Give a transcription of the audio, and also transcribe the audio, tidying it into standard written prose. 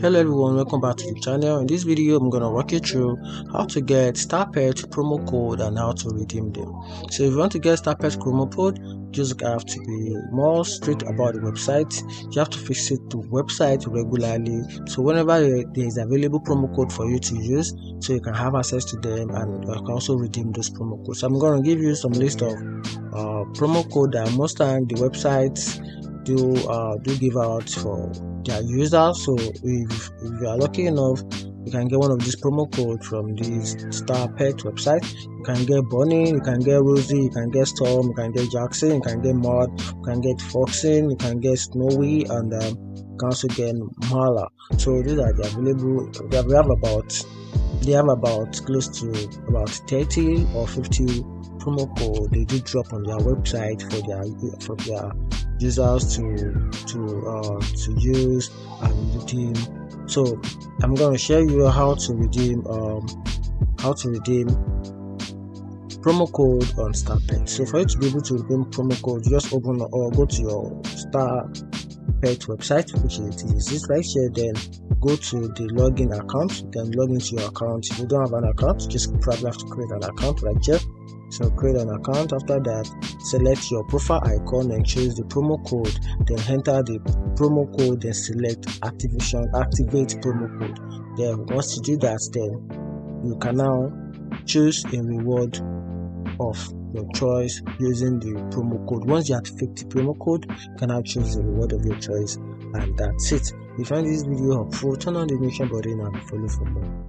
Hello everyone, welcome back to the channel. In this video I'm gonna walk you through how to get StarPets promo code and how to redeem them. So if you want to get StarPets promo code, you just have to be more strict about the website. You have to visit the website regularly, so whenever there is available promo code for you to use, so you can have access to them and you can also redeem those promo codes. So I'm gonna give you some list of promo code that most times the websites do give out for their users. So if you are lucky enough, you can get one of these promo code from this StarPet website. You can get Bonnie, you can get Rosie, you can get Storm, you can get Jackson, you can get Maud, you can get Foxin, you can get Snowy, and you can also get Marla. So these are the available. They have about close to about 30 or 50 promo code they do drop on their website for their users to use and redeem. So I'm going to share you how to redeem promo code on StarPet. So for you to be able to redeem promo code, just open or go to your StarPet website, which is this right here. Then go to the login account, then log into your account. If you don't have an account, just probably have to create an account right here. So create an account. After that, select your profile icon and choose the promo code, then enter the promo code and select activate promo code. Then once you do that, then you can now choose a reward of your choice using the promo code. Once you activate the promo code, you can now choose the reward of your choice, and that's it. If you find this video helpful, turn on the notification button and follow for more.